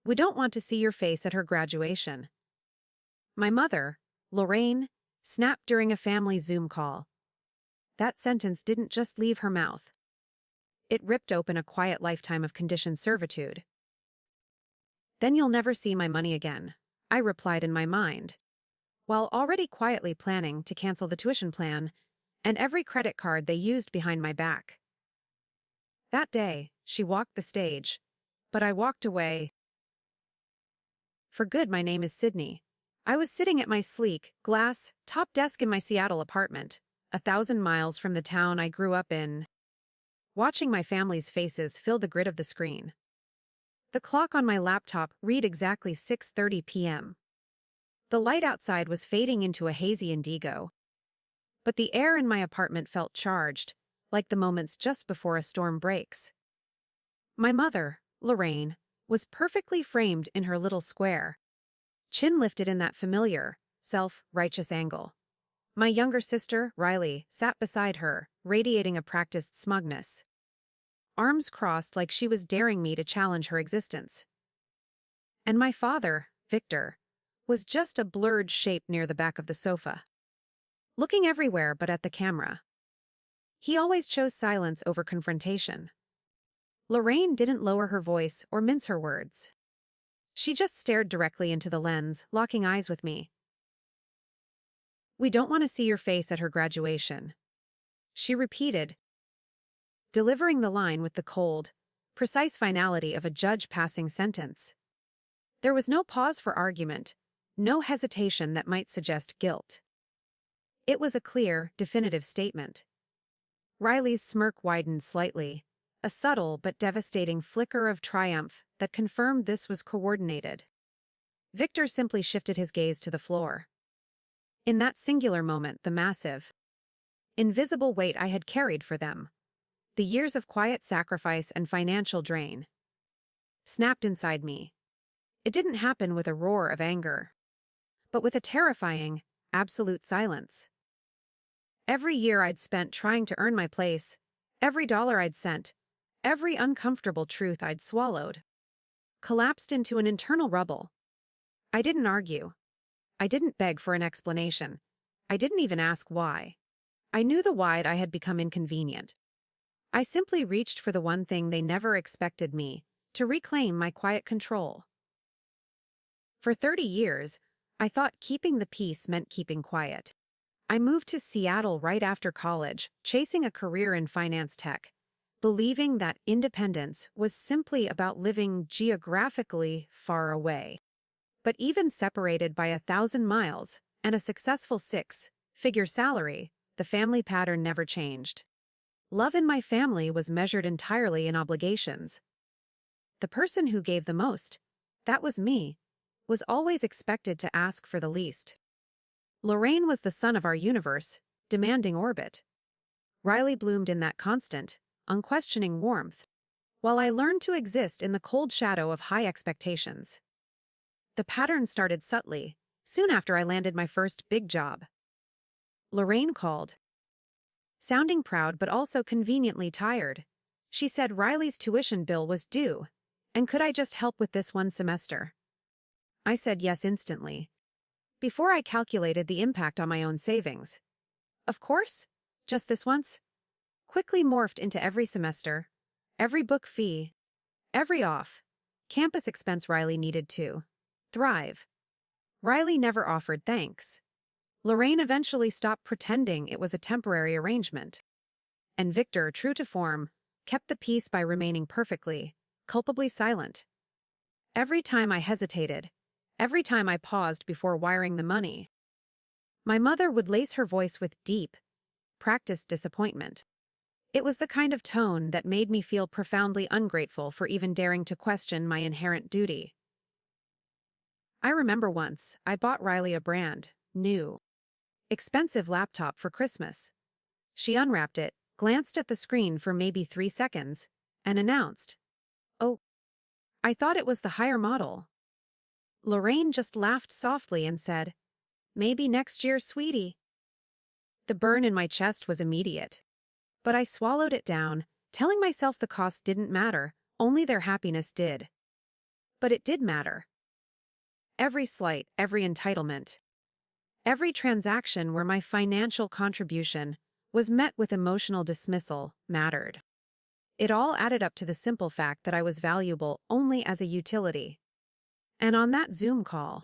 We don't want to see your face at her graduation. My mother, Lorraine, snapped during a family Zoom call. That sentence didn't just leave her mouth. It ripped open a quiet lifetime of conditioned servitude. Then you'll never see my money again, I replied in my mind, while already quietly planning to cancel the tuition plan and every credit card they used behind my back. That day, she walked the stage, but I walked away. For good. My name is Sydney. I was sitting at my sleek, glass, top desk in my Seattle apartment, 1,000 miles from the town I grew up in, watching my family's faces fill the grid of the screen. The clock on my laptop read exactly 6:30 p.m. The light outside was fading into a hazy indigo, but the air in my apartment felt charged, like the moments just before a storm breaks. My mother, Lorraine, was perfectly framed in her little square, chin lifted in that familiar, self-righteous angle. My younger sister, Riley, sat beside her, radiating a practiced smugness, arms crossed like she was daring me to challenge her existence. And my father, Victor, was just a blurred shape near the back of the sofa, looking everywhere but at the camera. He always chose silence over confrontation. Lorraine didn't lower her voice or mince her words. She just stared directly into the lens, locking eyes with me. We don't want to see your face at her graduation, she repeated, delivering the line with the cold, precise finality of a judge passing sentence. There was no pause for argument, no hesitation that might suggest guilt. It was a clear, definitive statement. Riley's smirk widened slightly, a subtle but devastating flicker of triumph that confirmed this was coordinated. Victor simply shifted his gaze to the floor. In that singular moment, the massive, invisible weight I had carried for them, the years of quiet sacrifice and financial drain, snapped inside me. It didn't happen with a roar of anger, but with a terrifying, absolute silence. Every year I'd spent trying to earn my place, every dollar I'd sent, every uncomfortable truth I'd swallowed, collapsed into an internal rubble. I didn't argue. I didn't beg for an explanation. I didn't even ask why. I knew the why'd I had become inconvenient. I simply reached for the one thing they never expected me, to reclaim my quiet control. For 30 years, I thought keeping the peace meant keeping quiet. I moved to Seattle right after college, chasing a career in finance tech, believing that independence was simply about living geographically far away. But even separated by 1,000 miles and a successful 6-figure salary, the family pattern never changed. Love in my family was measured entirely in obligations. The person who gave the most, that was me, was always expected to ask for the least. Lorraine was the sun of our universe, demanding orbit. Riley bloomed in that constant, unquestioning warmth, while I learned to exist in the cold shadow of high expectations. The pattern started subtly, soon after I landed my first big job. Lorraine called, sounding proud but also conveniently tired. She said Riley's tuition bill was due, and could I just help with this one semester? I said yes instantly, before I calculated the impact on my own savings. Of course, just this once. Quickly morphed into every semester, every book fee, every off-campus expense Riley needed to thrive. Riley never offered thanks. Lorraine eventually stopped pretending it was a temporary arrangement. And Victor, true to form, kept the peace by remaining perfectly, culpably silent. Every time I hesitated, every time I paused before wiring the money, my mother would lace her voice with deep, practiced disappointment. It was the kind of tone that made me feel profoundly ungrateful for even daring to question my inherent duty. I remember once, I bought Riley a brand new, expensive laptop for Christmas. She unwrapped it, glanced at the screen for maybe 3 seconds, and announced, "Oh, I thought it was the higher model." Lorraine just laughed softly and said, "Maybe next year, sweetie." The burn in my chest was immediate, but I swallowed it down, telling myself the cost didn't matter, only their happiness did. But it did matter. Every slight, every entitlement, every transaction where my financial contribution was met with emotional dismissal mattered. It all added up to the simple fact that I was valuable only as a utility. And on that Zoom call,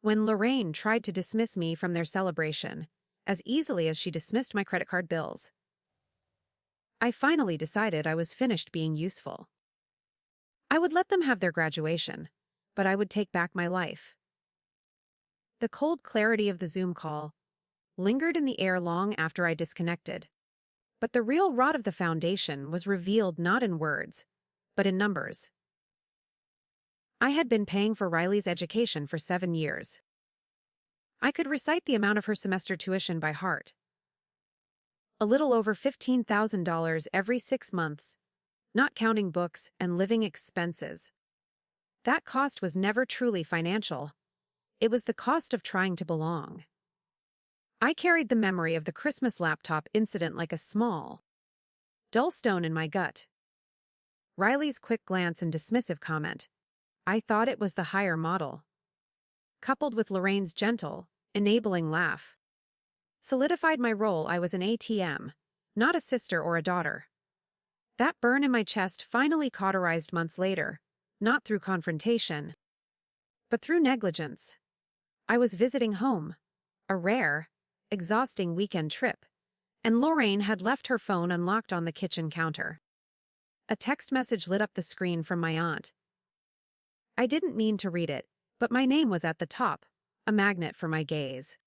when Lorraine tried to dismiss me from their celebration, as easily as she dismissed my credit card bills, I finally decided I was finished being useful. I would let them have their graduation, but I would take back my life. The cold clarity of the Zoom call lingered in the air long after I disconnected. But the real rot of the foundation was revealed not in words, but in numbers. I had been paying for Riley's education for 7 years. I could recite the amount of her semester tuition by heart. A little over $15,000 every 6 months, not counting books and living expenses. That cost was never truly financial. It was the cost of trying to belong. I carried the memory of the Christmas laptop incident like a small, dull stone in my gut. Riley's quick glance and dismissive comment, "I thought it was the higher model," coupled with Lorraine's gentle, enabling laugh, solidified my role. I was an ATM, not a sister or a daughter. That burn in my chest finally cauterized months later, not through confrontation, but through negligence. I was visiting home, a rare, exhausting weekend trip, and Lorraine had left her phone unlocked on the kitchen counter. A text message lit up the screen from my aunt. I didn't mean to read it, but my name was at the top, a magnet for my gaze.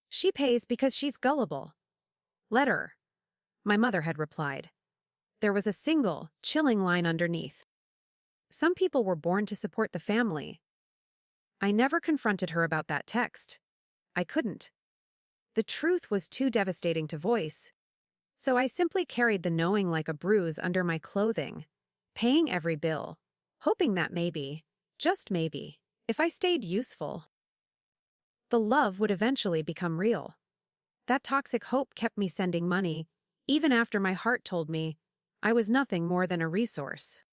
"She pays because she's gullible. Let her," my mother had replied. There was a single, chilling line underneath. Some people were born to support the family. I never confronted her about that text. I couldn't. The truth was too devastating to voice. So I simply carried the knowing like a bruise under my clothing, paying every bill, hoping that maybe, just maybe, if I stayed useful, the love would eventually become real. That toxic hope kept me sending money, even after my heart told me I was nothing more than a resource.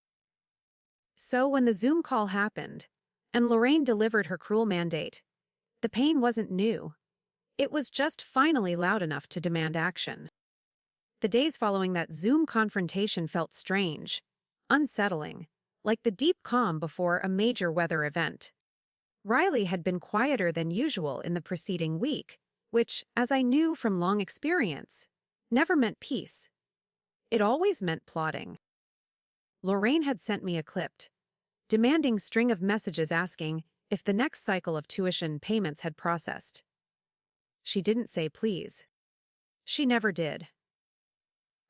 So when the Zoom call happened, and Lorraine delivered her cruel mandate, the pain wasn't new. It was just finally loud enough to demand action. The days following that Zoom confrontation felt strange, unsettling, like the deep calm before a major weather event. Riley had been quieter than usual in the preceding week, which, as I knew from long experience, never meant peace. It always meant plotting. Lorraine had sent me a clipped, demanding string of messages asking if the next cycle of tuition payments had processed. She didn't say please. She never did.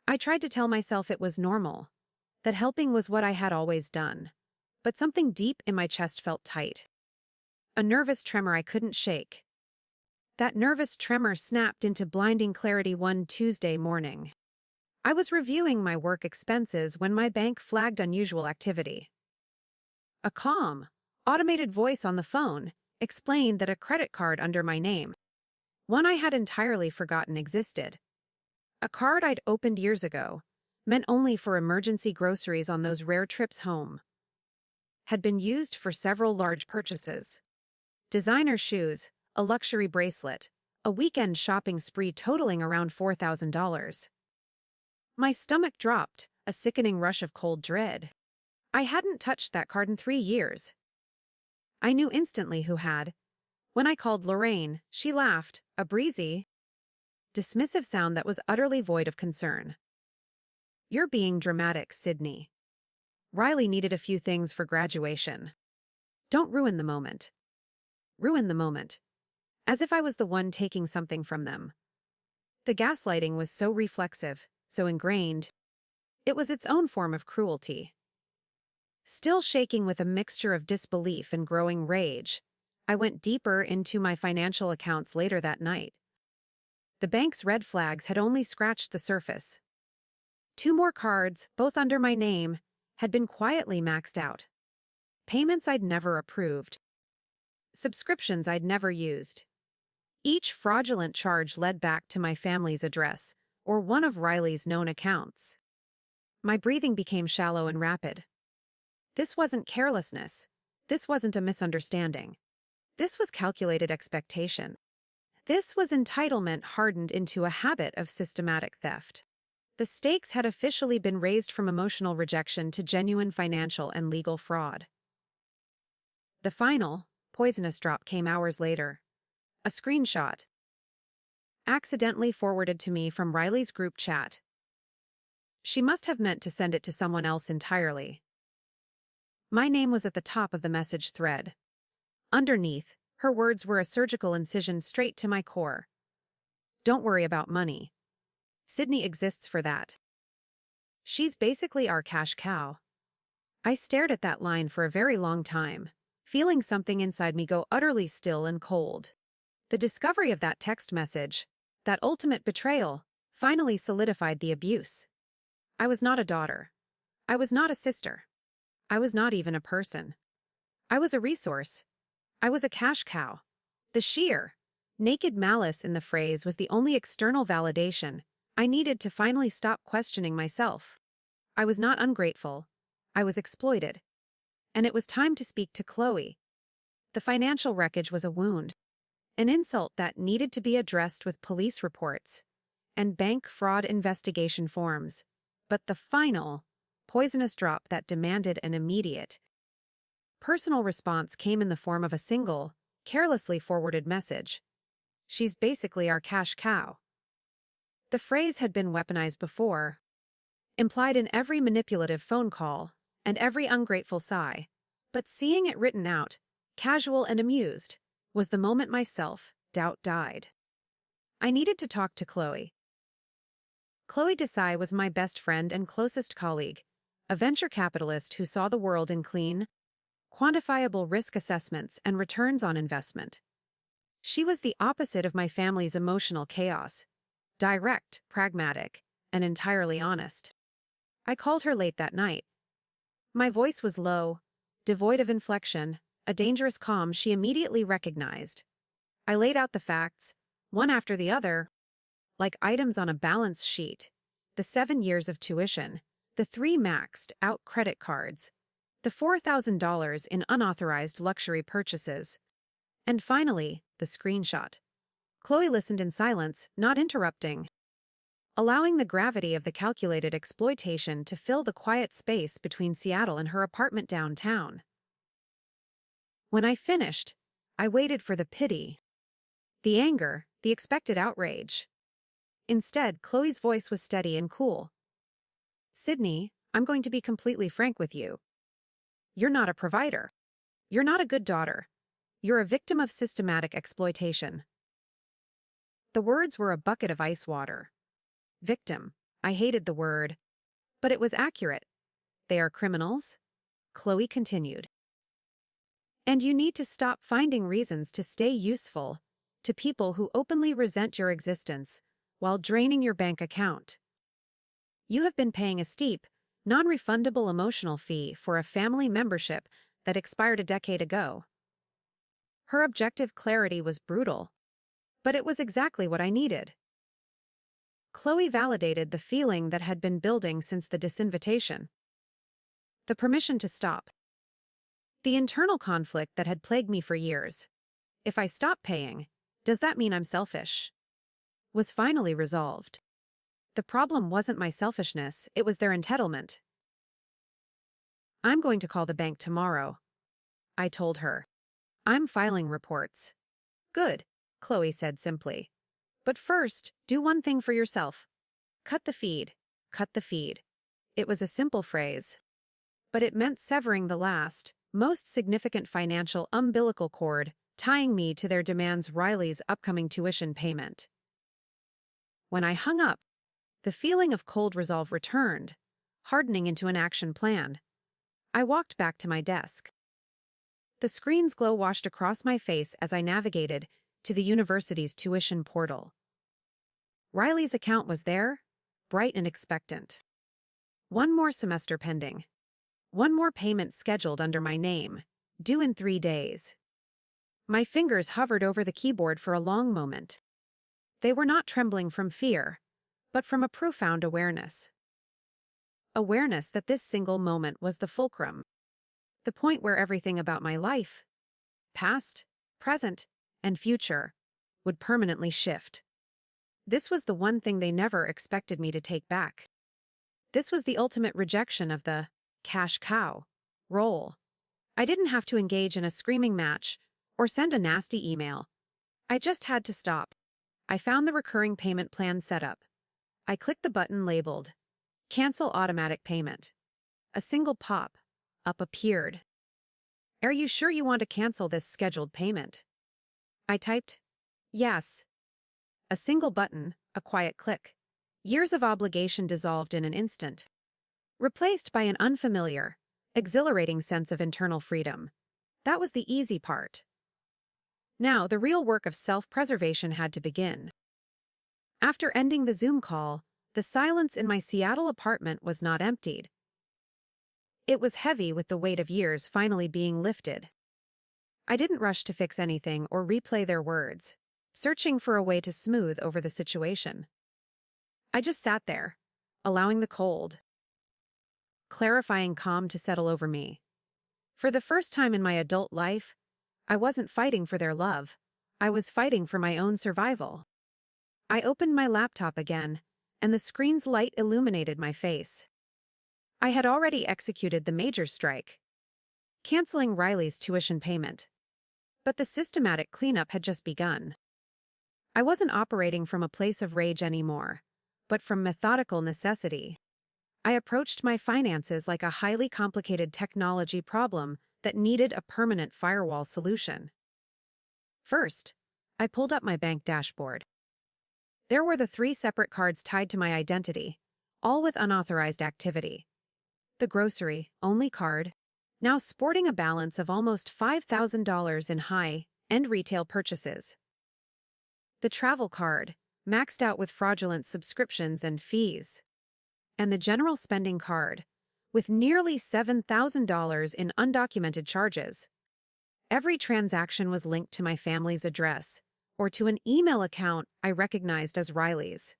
I tried to tell myself it was normal, that helping was what I had always done, but something deep in my chest felt tight. A nervous tremor I couldn't shake. That nervous tremor snapped into blinding clarity one Tuesday morning. I was reviewing my work expenses when my bank flagged unusual activity. A calm, automated voice on the phone explained that a credit card under my name, one I had entirely forgotten existed, a card I'd opened years ago, meant only for emergency groceries on those rare trips home, had been used for several large purchases. Designer shoes, a luxury bracelet, a weekend shopping spree totaling around $4,000. My stomach dropped, a sickening rush of cold dread. I hadn't touched that card in 3 years. I knew instantly who had. When I called Lorraine, she laughed, a breezy, dismissive sound that was utterly void of concern. "You're being dramatic, Sydney. Riley needed a few things for graduation. Don't ruin the moment." Ruin the moment. As if I was the one taking something from them. The gaslighting was so reflexive, so ingrained. It was its own form of cruelty. Still shaking with a mixture of disbelief and growing rage, I went deeper into my financial accounts later that night. The bank's red flags had only scratched the surface. 2 more cards, both under my name, had been quietly maxed out. Payments I'd never approved. Subscriptions I'd never used. Each fraudulent charge led back to my family's address or one of Riley's known accounts. My breathing became shallow and rapid. This wasn't carelessness. This wasn't a misunderstanding. This was calculated expectation. This was entitlement hardened into a habit of systematic theft. The stakes had officially been raised from emotional rejection to genuine financial and legal fraud. The final, poisonous drop came hours later. A screenshot. Accidentally forwarded to me from Riley's group chat. She must have meant to send it to someone else entirely. My name was at the top of the message thread. Underneath, her words were a surgical incision straight to my core. Don't worry about money. Sydney exists for that. She's basically our cash cow. I stared at that line for a very long time, feeling something inside me go utterly still and cold. The discovery of that text message, that ultimate betrayal, finally solidified the abuse. I was not a daughter. I was not a sister. I was not even a person. I was a resource. I was a cash cow. The sheer, naked malice in the phrase was the only external validation I needed to finally stop questioning myself. I was not ungrateful. I was exploited. And it was time to speak to Chloe. The financial wreckage was a wound, an insult that needed to be addressed with police reports and bank fraud investigation forms, but the final, poisonous drop that demanded an immediate, personal response came in the form of a single, carelessly forwarded message. She's basically our cash cow. The phrase had been weaponized before, implied in every manipulative phone call and every ungrateful sigh, but seeing it written out, casual and amused, was the moment my self-doubt died. I needed to talk to Chloe. Chloe Desai was my best friend and closest colleague, a venture capitalist who saw the world in clean, quantifiable risk assessments and returns on investment. She was the opposite of my family's emotional chaos, direct, pragmatic, and entirely honest. I called her late that night. My voice was low, devoid of inflection, a dangerous calm she immediately recognized. I laid out the facts, one after the other, like items on a balance sheet: the 7 years of tuition, the 3 maxed-out credit cards, the $4,000 in unauthorized luxury purchases, and finally, the screenshot. Chloe listened in silence, not interrupting, allowing the gravity of the calculated exploitation to fill the quiet space between Seattle and her apartment downtown. When I finished, I waited for the pity, the anger, the expected outrage. Instead, Chloe's voice was steady and cool. Sydney, I'm going to be completely frank with you. You're not a provider. You're not a good daughter. You're a victim of systematic exploitation. The words were a bucket of ice water. Victim. I hated the word, but it was accurate. They are criminals. Chloe continued. And you need to stop finding reasons to stay useful to people who openly resent your existence while draining your bank account. You have been paying a steep, non-refundable emotional fee for a family membership that expired a decade ago. Her objective clarity was brutal, but it was exactly what I needed. Chloe validated the feeling that had been building since the disinvitation. The permission to stop. The internal conflict that had plagued me for years. If I stop paying, does that mean I'm selfish? Was finally resolved. The problem wasn't my selfishness, it was their entitlement. I'm going to call the bank tomorrow, I told her. I'm filing reports. Good, Chloe said simply. But first, do one thing for yourself. Cut the feed. Cut the feed. It was a simple phrase, but it meant severing the last, most significant financial umbilical cord tying me to their demands: Riley's upcoming tuition payment. When I hung up, the feeling of cold resolve returned, hardening into an action plan. I walked back to my desk. The screen's glow washed across my face as I navigated to the university's tuition portal. Riley's account was there, bright and expectant. One more semester pending. One more payment scheduled under my name, due in 3 days. My fingers hovered over the keyboard for a long moment. They were not trembling from fear, but from a profound awareness. Awareness that this single moment was the fulcrum. The point where everything about my life, past, present, and future, would permanently shift. This was the one thing they never expected me to take back. This was the ultimate rejection of the cash cow role. I didn't have to engage in a screaming match or send a nasty email. I just had to stop. I found the recurring payment plan setup. I clicked the button labeled Cancel Automatic Payment. A single pop-up appeared. Are you sure you want to cancel this scheduled payment? I typed, yes. A single button, a quiet click. Years of obligation dissolved in an instant, replaced by an unfamiliar, exhilarating sense of internal freedom. That was the easy part. Now, the real work of self-preservation had to begin. After ending the Zoom call, the silence in my Seattle apartment was not emptied. It was heavy with the weight of years finally being lifted. I didn't rush to fix anything or replay their words, searching for a way to smooth over the situation. I just sat there, allowing the cold, clarifying calm to settle over me. For the first time in my adult life, I wasn't fighting for their love. I was fighting for my own survival. I opened my laptop again, and the screen's light illuminated my face. I had already executed the major strike, canceling Riley's tuition payment. But the systematic cleanup had just begun. I wasn't operating from a place of rage anymore, but from methodical necessity. I approached my finances like a highly complicated technology problem that needed a permanent firewall solution. First, I pulled up my bank dashboard. There were the 3 separate cards tied to my identity, all with unauthorized activity. The grocery-only card, now sporting a balance of almost $5,000 in high-end retail purchases. The travel card, maxed out with fraudulent subscriptions and fees. And the general spending card, with nearly $7,000 in undocumented charges. Every transaction was linked to my family's address, or to an email account I recognized as Riley's.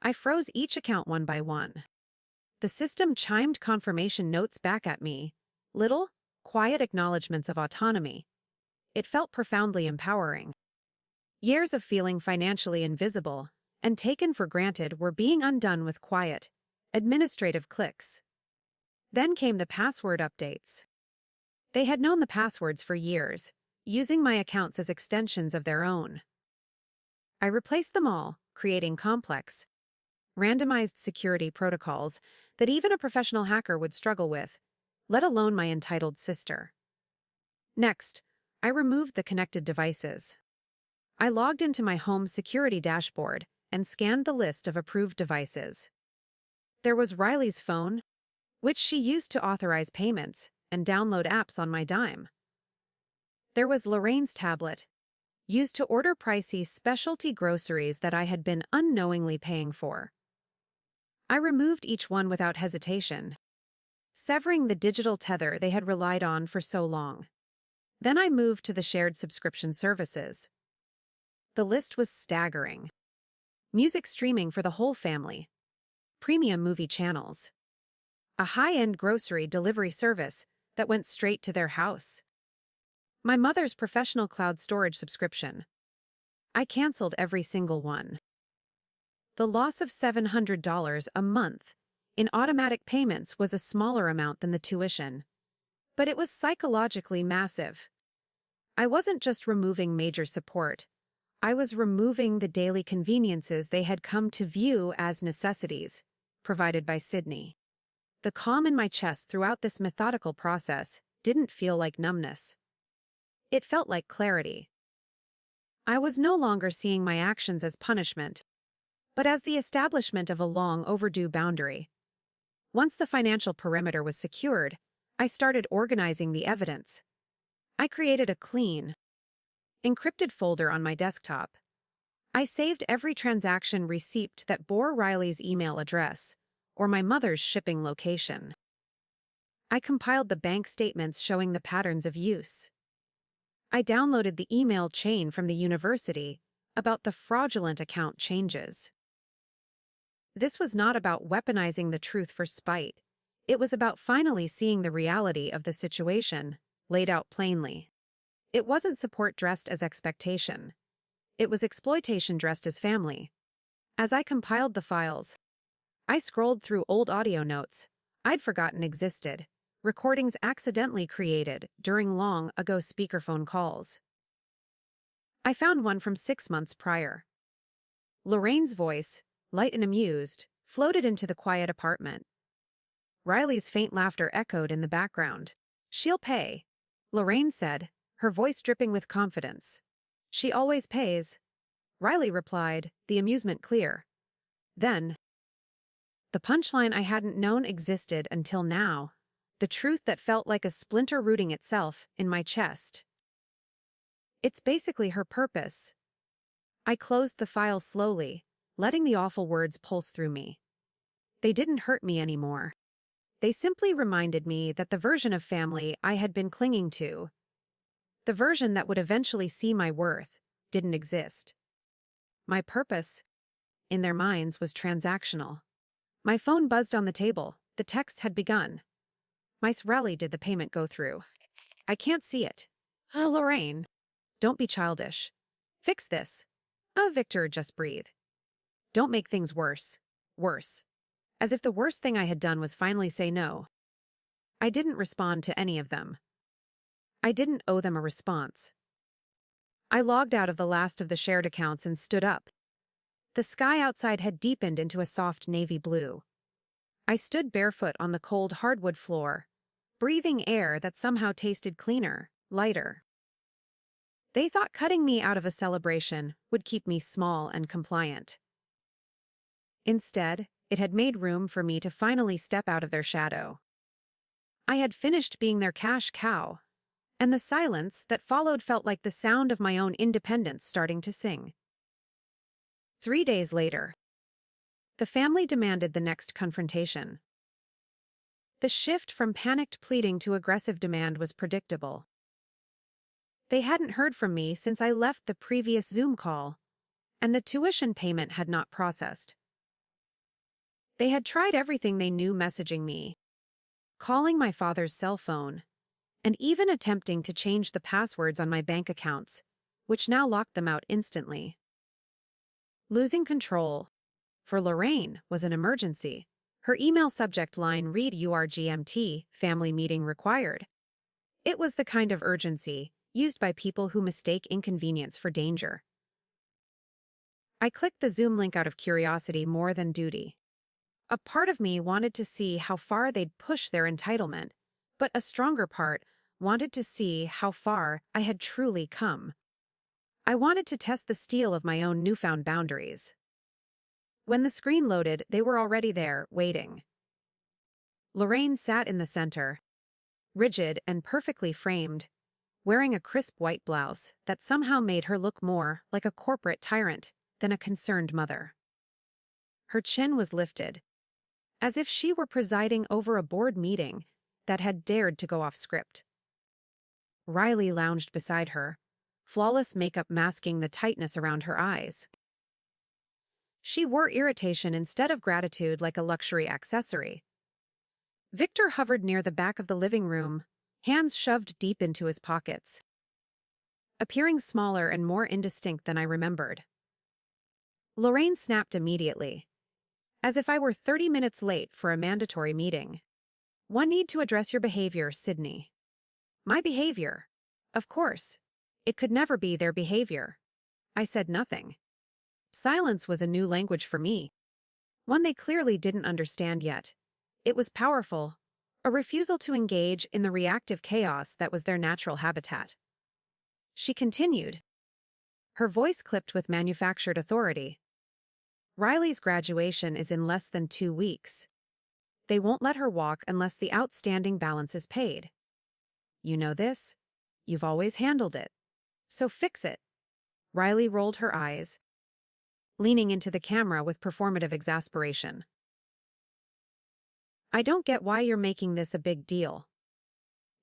I froze each account one by one. The system chimed confirmation notes back at me, little, quiet acknowledgments of autonomy. It felt profoundly empowering. Years of feeling financially invisible and taken for granted were being undone with quiet, administrative clicks. Then came the password updates. They had known the passwords for years, using my accounts as extensions of their own. I replaced them all, creating complex, randomized security protocols that even a professional hacker would struggle with, let alone my entitled sister. Next, I removed the connected devices. I logged into my home security dashboard and scanned the list of approved devices. There was Riley's phone, which she used to authorize payments and download apps on my dime. There was Lorraine's tablet, used to order pricey specialty groceries that I had been unknowingly paying for. I removed each one without hesitation, severing the digital tether they had relied on for so long. Then I moved to the shared subscription services. The list was staggering. Music streaming for the whole family, premium movie channels, a high-end grocery delivery service that went straight to their house, my mother's professional cloud storage subscription. I canceled every single one. The loss of $700 a month in automatic payments was a smaller amount than the tuition, but it was psychologically massive. I wasn't just removing major support. I was removing the daily conveniences they had come to view as necessities, provided by Sydney. The calm in my chest throughout this methodical process didn't feel like numbness. It felt like clarity. I was no longer seeing my actions as punishment, but as the establishment of a long overdue boundary. Once the financial perimeter was secured, I started organizing the evidence. I created a clean, encrypted folder on my desktop. I saved every transaction receipt that bore Riley's email address or my mother's shipping location. I compiled the bank statements showing the patterns of use. I downloaded the email chain from the university about the fraudulent account changes. This was not about weaponizing the truth for spite. It was about finally seeing the reality of the situation, laid out plainly. It wasn't support dressed as expectation. It was exploitation dressed as family. As I compiled the files, I scrolled through old audio notes I'd forgotten existed, recordings accidentally created during long-ago speakerphone calls. I found one from 6 months prior. Lorraine's voice, light and amused, floated into the quiet apartment. Riley's faint laughter echoed in the background. "She'll pay," Lorraine said, her voice dripping with confidence. "She always pays," Riley replied, the amusement clear. Then, the punchline I hadn't known existed until now, the truth that felt like a splinter rooting itself in my chest. "It's basically her purpose." I closed the file slowly, letting the awful words pulse through me. They didn't hurt me anymore. They simply reminded me that the version of family I had been clinging to, the version that would eventually see my worth, didn't exist. My purpose, in their minds, was transactional. My phone buzzed on the table. The text had begun. "Miss Raleigh, did the payment go through? I can't see it. Lorraine. Don't be childish. Fix this. Victor, just breathe. Don't make things worse." Worse. As if the worst thing I had done was finally say no. I didn't respond to any of them. I didn't owe them a response. I logged out of the last of the shared accounts and stood up. The sky outside had deepened into a soft navy blue. I stood barefoot on the cold hardwood floor, breathing air that somehow tasted cleaner, lighter. They thought cutting me out of a celebration would keep me small and compliant. Instead, it had made room for me to finally step out of their shadow. I had finished being their cash cow, and the silence that followed felt like the sound of my own independence starting to sing. 3 days later, the family demanded the next confrontation. The shift from panicked pleading to aggressive demand was predictable. They hadn't heard from me since I left the previous Zoom call, and the tuition payment had not processed. They had tried everything they knew messaging me, calling my father's cell phone, and even attempting to change the passwords on my bank accounts, which now locked them out instantly. Losing control, for Lorraine, was an emergency. Her email subject line read "URGMT, family meeting required." It was the kind of urgency used by people who mistake inconvenience for danger. I clicked the Zoom link out of curiosity more than duty. A part of me wanted to see how far they'd push their entitlement, but a stronger part wanted to see how far I had truly come. I wanted to test the steel of my own newfound boundaries. When the screen loaded, they were already there, waiting. Lorraine sat in the center, rigid and perfectly framed, wearing a crisp white blouse that somehow made her look more like a corporate tyrant than a concerned mother. Her chin was lifted, as if she were presiding over a board meeting that had dared to go off script. Riley lounged beside her, flawless makeup masking the tightness around her eyes. She wore irritation instead of gratitude like a luxury accessory. Victor hovered near the back of the living room, hands shoved deep into his pockets, appearing smaller and more indistinct than I remembered. Lorraine snapped immediately, as if I were 30 minutes late for a mandatory meeting. "One need to address your behavior, Sydney." "My behavior? Of course. It could never be their behavior." I said nothing. Silence was a new language for me, one they clearly didn't understand yet. It was powerful, a refusal to engage in the reactive chaos that was their natural habitat. She continued, her voice clipped with manufactured authority. "Riley's graduation is in less than 2 weeks. They won't let her walk unless the outstanding balance is paid. You know this? You've always handled it. So fix it." Riley rolled her eyes, leaning into the camera with performative exasperation. "I don't get why you're making this a big deal.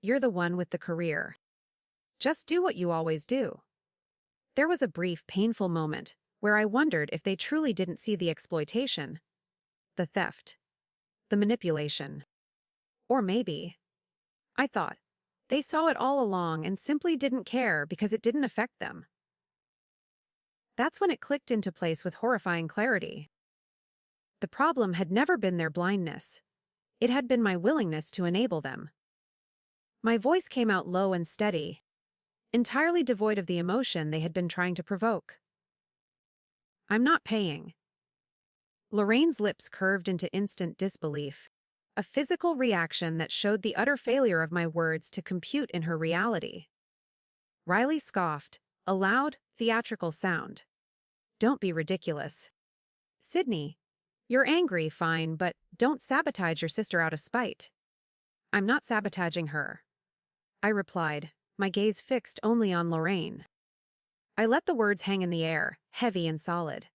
You're the one with the career. Just do what you always do." There was a brief, painful moment where I wondered if they truly didn't see the exploitation, the theft, the manipulation. Or maybe, I thought, they saw it all along and simply didn't care because it didn't affect them. That's when it clicked into place with horrifying clarity. The problem had never been their blindness. It had been my willingness to enable them. My voice came out low and steady, entirely devoid of the emotion they had been trying to provoke. I'm not paying. Lorraine's lips curved into instant disbelief, a physical reaction that showed the utter failure of my words to compute in her reality. Riley scoffed, a loud, theatrical sound. Don't be ridiculous. Sydney, you're angry, fine, but don't sabotage your sister out of spite. I'm not sabotaging her, I replied, my gaze fixed only on Lorraine. I let the words hang in the air, heavy and solid.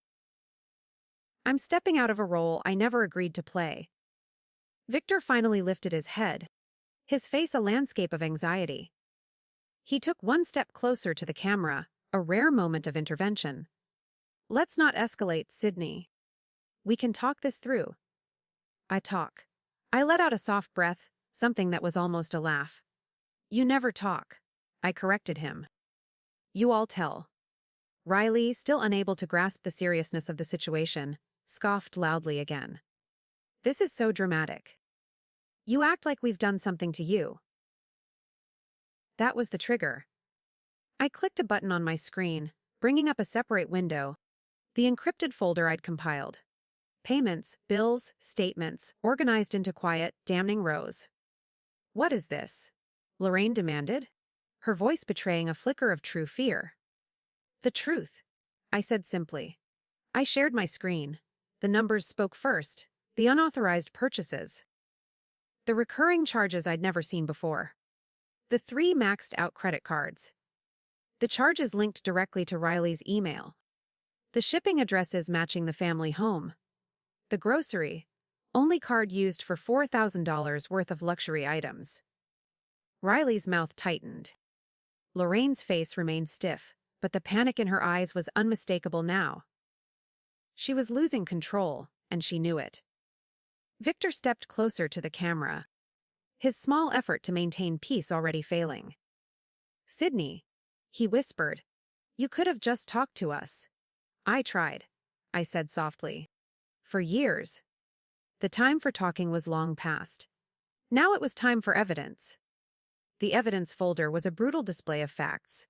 I'm stepping out of a role I never agreed to play. Victor finally lifted his head, his face a landscape of anxiety. He took one step closer to the camera, a rare moment of intervention. Let's not escalate, Sydney. We can talk this through. I let out a soft breath, something that was almost a laugh. You never talk, I corrected him. You all tell. Riley, still unable to grasp the seriousness of the situation, scoffed loudly again. This is so dramatic. You act like we've done something to you. That was the trigger. I clicked a button on my screen, bringing up a separate window, the encrypted folder I'd compiled. Payments, bills, statements, organized into quiet, damning rows. What is this? Lorraine demanded, her voice betraying a flicker of true fear. The truth, I said simply. I shared my screen. The numbers spoke first, the unauthorized purchases. The recurring charges I'd never seen before. The 3 maxed-out credit cards. The charges linked directly to Riley's email. The shipping addresses matching the family home. The grocery, only card used for $4,000 worth of luxury items. Riley's mouth tightened. Lorraine's face remained stiff, but the panic in her eyes was unmistakable now. She was losing control, and she knew it. Victor stepped closer to the camera, his small effort to maintain peace already failing. Sydney, he whispered, you could have just talked to us. I tried, I said softly. For years. The time for talking was long past. Now it was time for evidence. The evidence folder was a brutal display of facts.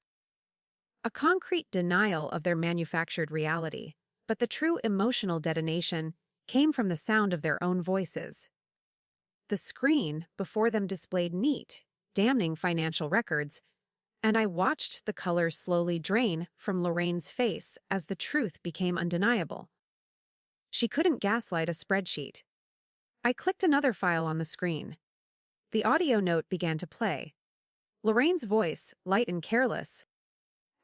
A concrete denial of their manufactured reality, but the true emotional detonation came from the sound of their own voices. The screen before them displayed neat, damning financial records, and I watched the colors slowly drain from Lorraine's face as the truth became undeniable. She couldn't gaslight a spreadsheet. I clicked another file on the screen. The audio note began to play. Lorraine's voice, light and careless,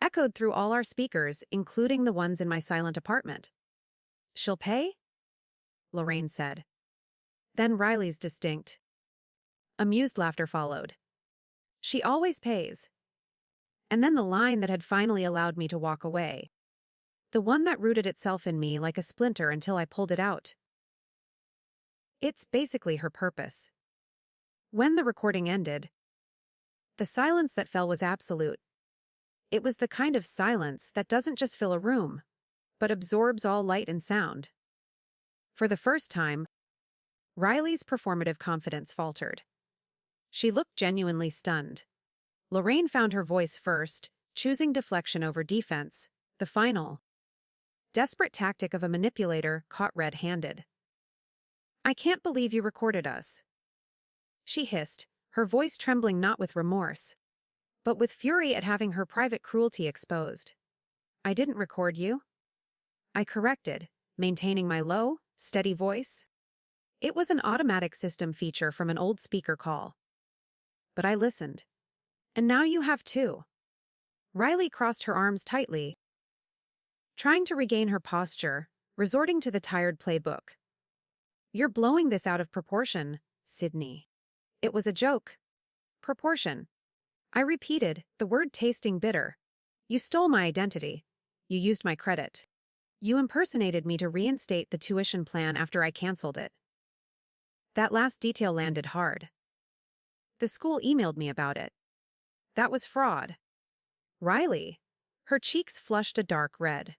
echoed through all our speakers, including the ones in my silent apartment. She'll pay? Lorraine said. Then Riley's distinct, amused laughter followed. She always pays. And then the line that had finally allowed me to walk away. The one that rooted itself in me like a splinter until I pulled it out. It's basically her purpose. When the recording ended, the silence that fell was absolute. It was the kind of silence that doesn't just fill a room, but absorbs all light and sound. For the first time, Riley's performative confidence faltered. She looked genuinely stunned. Lorraine found her voice first, choosing deflection over defense, the final, desperate tactic of a manipulator caught red-handed. I can't believe you recorded us. She hissed, her voice trembling not with remorse, but with fury at having her private cruelty exposed. I didn't record you. I corrected, maintaining my low, steady voice. It was an automatic system feature from an old speaker call. But I listened. And now you have too. Riley crossed her arms tightly, trying to regain her posture, resorting to the tired playbook. You're blowing this out of proportion, Sydney. It was a joke. Proportion. I repeated, the word tasting bitter. You stole my identity. You used my credit. You impersonated me to reinstate the tuition plan after I canceled it. That last detail landed hard. The school emailed me about it. That was fraud. Riley. Her cheeks flushed a dark red.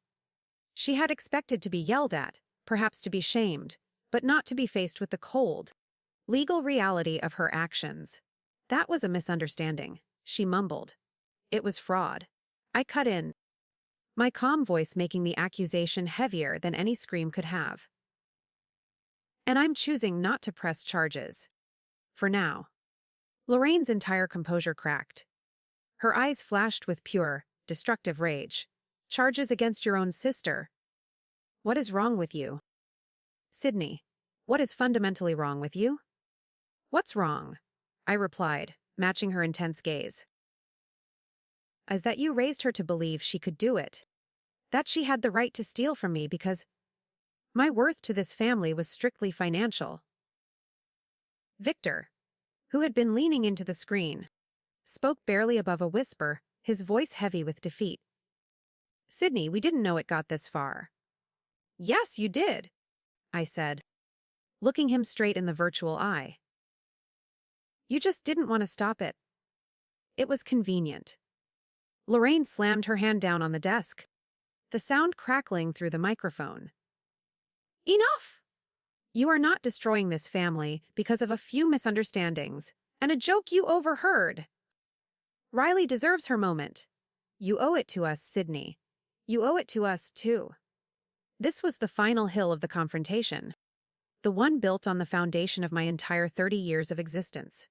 She had expected to be yelled at, perhaps to be shamed, but not to be faced with the cold, legal reality of her actions. That was a misunderstanding, she mumbled. It was fraud. I cut in, my calm voice making the accusation heavier than any scream could have. And I'm choosing not to press charges. For now. Lorraine's entire composure cracked. Her eyes flashed with pure, destructive rage. Charges against your own sister. What is wrong with you? Sydney, what is fundamentally wrong with you? What's wrong? I replied, matching her intense gaze. As that you raised her to believe she could do it. That she had the right to steal from me because my worth to this family was strictly financial. Victor, who had been leaning into the screen, spoke barely above a whisper, his voice heavy with defeat. Sydney, we didn't know it got this far. Yes, you did, I said, looking him straight in the virtual eye. You just didn't want to stop it. It was convenient. Lorraine slammed her hand down on the desk, the sound crackling through the microphone. Enough! You are not destroying this family because of a few misunderstandings and a joke you overheard. Riley deserves her moment. You owe it to us, Sydney. You owe it to us, too. This was the final hill of the confrontation, the one built on the foundation of my entire 30 years of existence.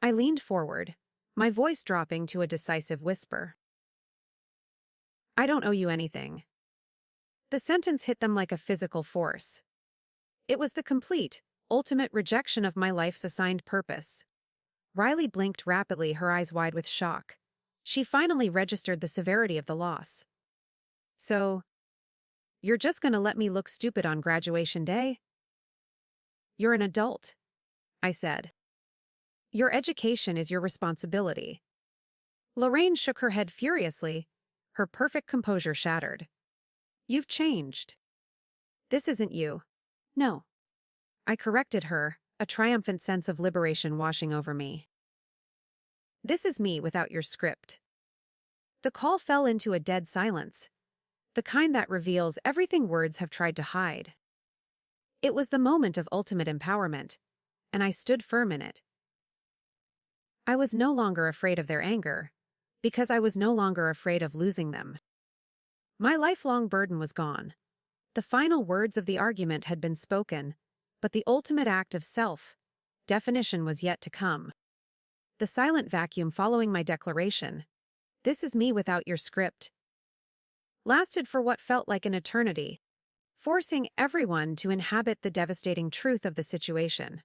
I leaned forward, my voice dropping to a decisive whisper. I don't owe you anything. The sentence hit them like a physical force. It was the complete, ultimate rejection of my life's assigned purpose. Riley blinked rapidly, her eyes wide with shock. She finally registered the severity of the loss. So, you're just gonna let me look stupid on graduation day? You're an adult, I said. Your education is your responsibility. Lorraine shook her head furiously, her perfect composure shattered. You've changed. This isn't you. No. I corrected her, a triumphant sense of liberation washing over me. This is me without your script. The call fell into a dead silence, the kind that reveals everything words have tried to hide. It was the moment of ultimate empowerment, and I stood firm in it. I was no longer afraid of their anger, because I was no longer afraid of losing them. My lifelong burden was gone. The final words of the argument had been spoken, but the ultimate act of self-definition was yet to come. The silent vacuum following my declaration, "This is me without your script," lasted for what felt like an eternity, forcing everyone to inhabit the devastating truth of the situation.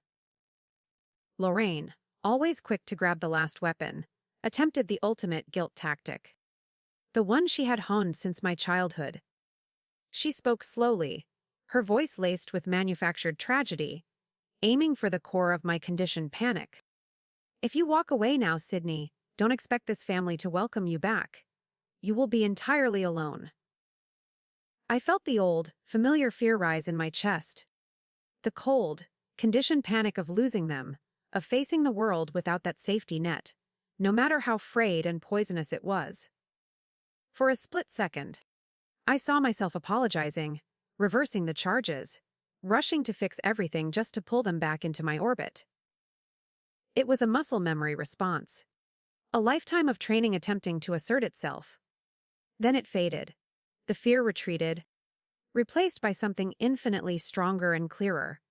Lorraine, always quick to grab the last weapon, attempted the ultimate guilt tactic. The one she had honed since my childhood. She spoke slowly, her voice laced with manufactured tragedy, aiming for the core of my conditioned panic. If you walk away now, Sydney, don't expect this family to welcome you back. You will be entirely alone. I felt the old, familiar fear rise in my chest. The cold, conditioned panic of losing them, of facing the world without that safety net, no matter how frayed and poisonous it was. For a split second, I saw myself apologizing, reversing the charges, rushing to fix everything just to pull them back into my orbit. It was a muscle memory response, a lifetime of training attempting to assert itself. Then it faded. The fear retreated, replaced by something infinitely stronger and clearer.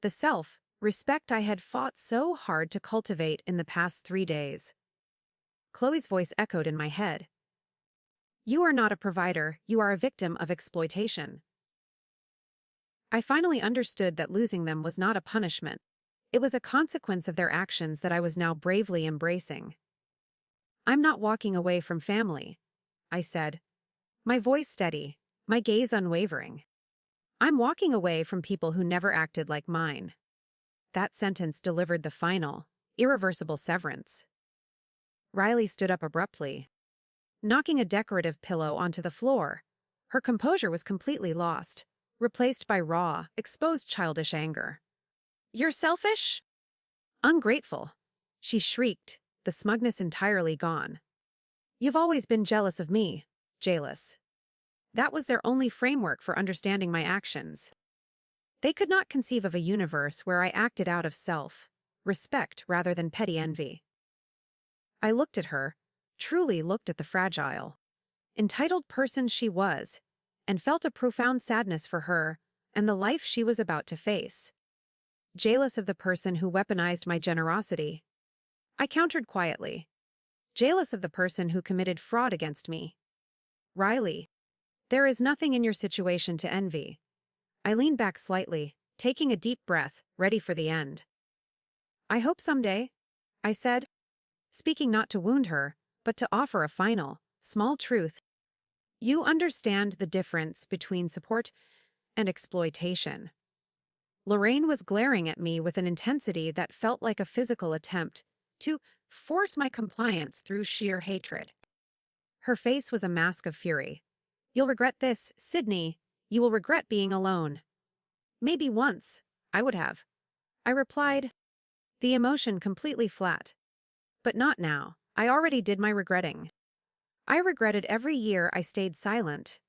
The self-respect I had fought so hard to cultivate in the past 3 days. Chloe's voice echoed in my head. You are not a provider, you are a victim of exploitation. I finally understood that losing them was not a punishment. It was a consequence of their actions that I was now bravely embracing. I'm not walking away from family, I said, my voice steady, my gaze unwavering. I'm walking away from people who never acted like mine. That sentence delivered the final, irreversible severance. Riley stood up abruptly, knocking a decorative pillow onto the floor. Her composure was completely lost, replaced by raw, exposed childish anger. You're selfish? Ungrateful, she shrieked, the smugness entirely gone. You've always been jealous of me, jealous. That was their only framework for understanding my actions. They could not conceive of a universe where I acted out of self-respect rather than petty envy. I looked at her, truly looked at the fragile, entitled person she was, and felt a profound sadness for her and the life she was about to face. Jealous of the person who weaponized my generosity, I countered quietly. Jealous of the person who committed fraud against me. Riley, there is nothing in your situation to envy. I leaned back slightly, taking a deep breath, ready for the end. I hope someday, I said, speaking not to wound her, but to offer a final, small truth. You understand the difference between support and exploitation. Lorraine was glaring at me with an intensity that felt like a physical attempt to force my compliance through sheer hatred. Her face was a mask of fury. You'll regret this, Sydney. You will regret being alone. Maybe once, I would have. I replied, the emotion completely flat. But not now. I already did my regretting. I regretted every year I stayed silent.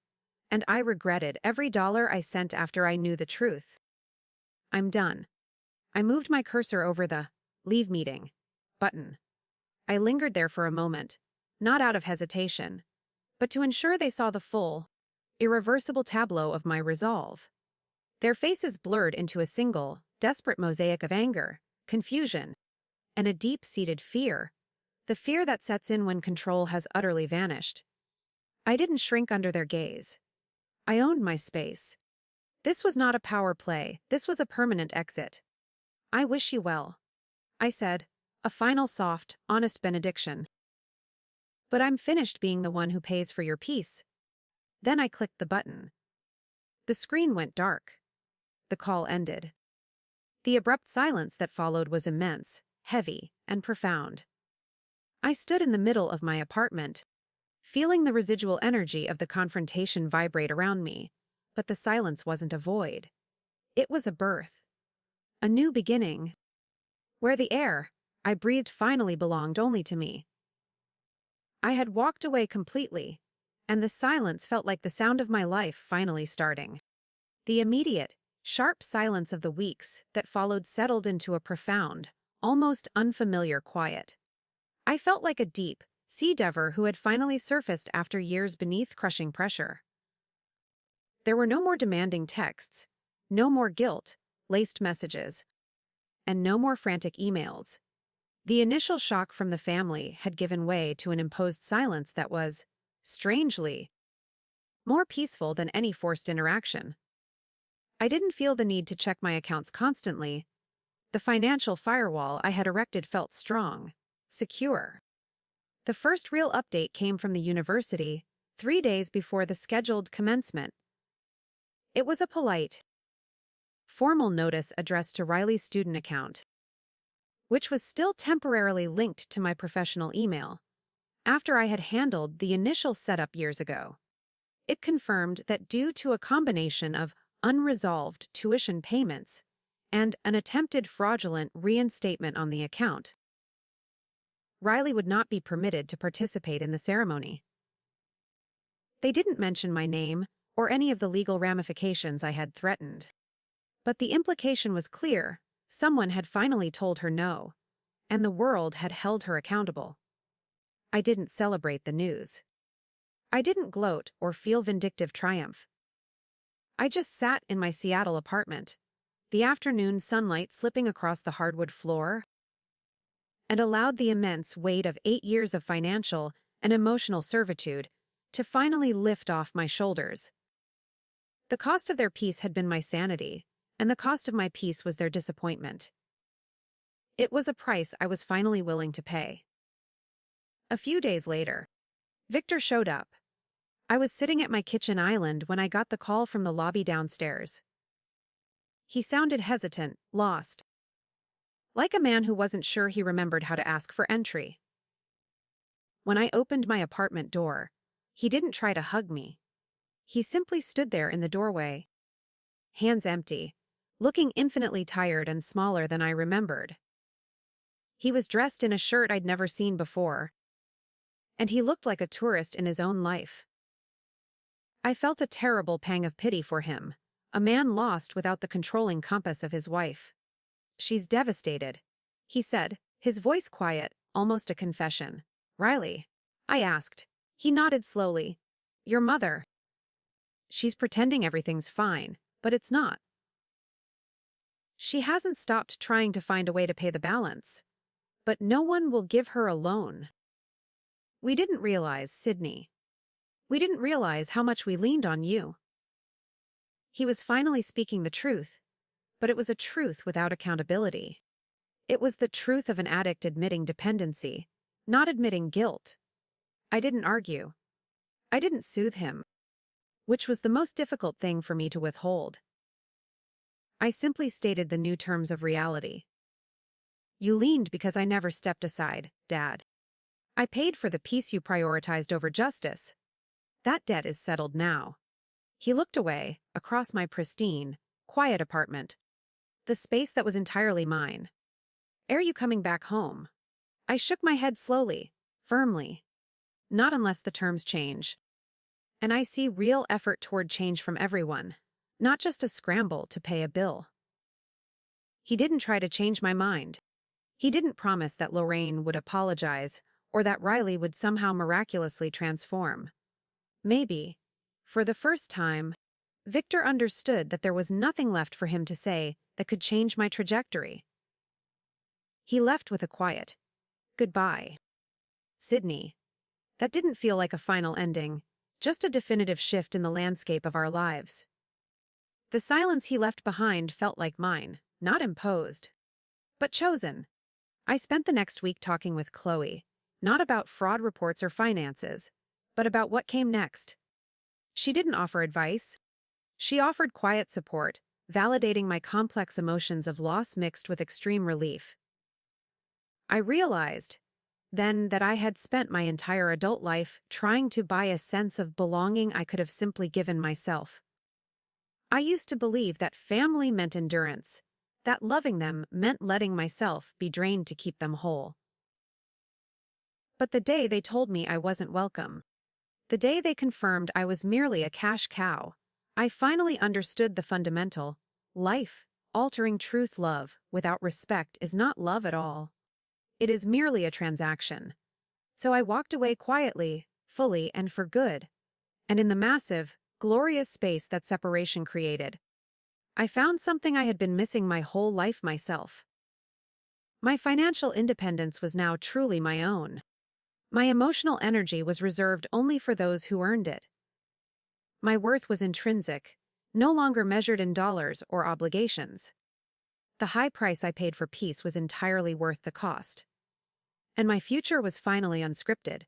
And I regretted every dollar I sent after I knew the truth. I'm done. I moved my cursor over the leave meeting button. I lingered there for a moment, not out of hesitation, but to ensure they saw the full, irreversible tableau of my resolve. Their faces blurred into a single, desperate mosaic of anger, confusion, and a deep-seated fear, the fear that sets in when control has utterly vanished. I didn't shrink under their gaze. I owned my space. This was not a power play, this was a permanent exit. I wish you well, I said, a final soft, honest benediction. But I'm finished being the one who pays for your peace. Then I clicked the button. The screen went dark. The call ended. The abrupt silence that followed was immense, heavy, and profound. I stood in the middle of my apartment, feeling the residual energy of the confrontation vibrate around me, but the silence wasn't a void. It was a birth. A new beginning. Where the air I breathed finally belonged only to me. I had walked away completely, and the silence felt like the sound of my life finally starting. The immediate, sharp silence of the weeks that followed settled into a profound, almost unfamiliar quiet. I felt like a deep sea diver who had finally surfaced after years beneath crushing pressure. There were no more demanding texts, no more guilt-laced messages, and no more frantic emails. The initial shock from the family had given way to an imposed silence that was, strangely, more peaceful than any forced interaction. I didn't feel the need to check my accounts constantly. The financial firewall I had erected felt strong, secure. The first real update came from the university, 3 days before the scheduled commencement. It was a polite, formal notice addressed to Riley's student account, which was still temporarily linked to my professional email, after I had handled the initial setup years ago. It confirmed that due to a combination of unresolved tuition payments and an attempted fraudulent reinstatement on the account, Riley would not be permitted to participate in the ceremony. They didn't mention my name or any of the legal ramifications I had threatened. But the implication was clear. Someone had finally told her no, and the world had held her accountable. I didn't celebrate the news. I didn't gloat or feel vindictive triumph. I just sat in my Seattle apartment, the afternoon sunlight slipping across the hardwood floor, and allowed the immense weight of 8 years of financial and emotional servitude to finally lift off my shoulders. The cost of their peace had been my sanity, and the cost of my peace was their disappointment. It was a price I was finally willing to pay. A few days later, Victor showed up. I was sitting at my kitchen island when I got the call from the lobby downstairs. He sounded hesitant, lost, like a man who wasn't sure he remembered how to ask for entry. When I opened my apartment door, he didn't try to hug me. He simply stood there in the doorway, hands empty, looking infinitely tired and smaller than I remembered. He was dressed in a shirt I'd never seen before, and he looked like a tourist in his own life. I felt a terrible pang of pity for him, a man lost without the controlling compass of his wife. "She's devastated," he said, his voice quiet, almost a confession. "Riley?" I asked. He nodded slowly. "Your mother. She's pretending everything's fine, but it's not. She hasn't stopped trying to find a way to pay the balance. But no one will give her a loan. We didn't realize, Sydney. We didn't realize how much we leaned on you." He was finally speaking the truth, but it was a truth without accountability. It was the truth of an addict admitting dependency, not admitting guilt. I didn't argue. I didn't soothe him, which was the most difficult thing for me to withhold. I simply stated the new terms of reality. "You leaned because I never stepped aside, Dad. I paid for the peace you prioritized over justice. That debt is settled now." He looked away, across my pristine, quiet apartment, the space that was entirely mine. "Are you coming back home?" I shook my head slowly, firmly. "Not unless the terms change. And I see real effort toward change from everyone, not just a scramble to pay a bill." He didn't try to change my mind. He didn't promise that Lorraine would apologize or that Riley would somehow miraculously transform. Maybe, for the first time, Victor understood that there was nothing left for him to say that could change my trajectory. He left with a quiet goodbye. "Sydney." That didn't feel like a final ending, just a definitive shift in the landscape of our lives. The silence he left behind felt like mine, not imposed, but chosen. I spent the next week talking with Chloe, not about fraud reports or finances, but about what came next. She didn't offer advice. She offered quiet support, validating my complex emotions of loss mixed with extreme relief. I realized then that I had spent my entire adult life trying to buy a sense of belonging I could have simply given myself. I used to believe that family meant endurance, that loving them meant letting myself be drained to keep them whole. But the day they told me I wasn't welcome, the day they confirmed I was merely a cash cow, I finally understood the fundamental, life-altering truth: love without respect is not love at all. It is merely a transaction. So I walked away quietly, fully, and for good. And in the massive, glorious space that separation created, I found something I had been missing my whole life: myself. My financial independence was now truly my own. My emotional energy was reserved only for those who earned it. My worth was intrinsic, no longer measured in dollars or obligations. The high price I paid for peace was entirely worth the cost. And my future was finally unscripted,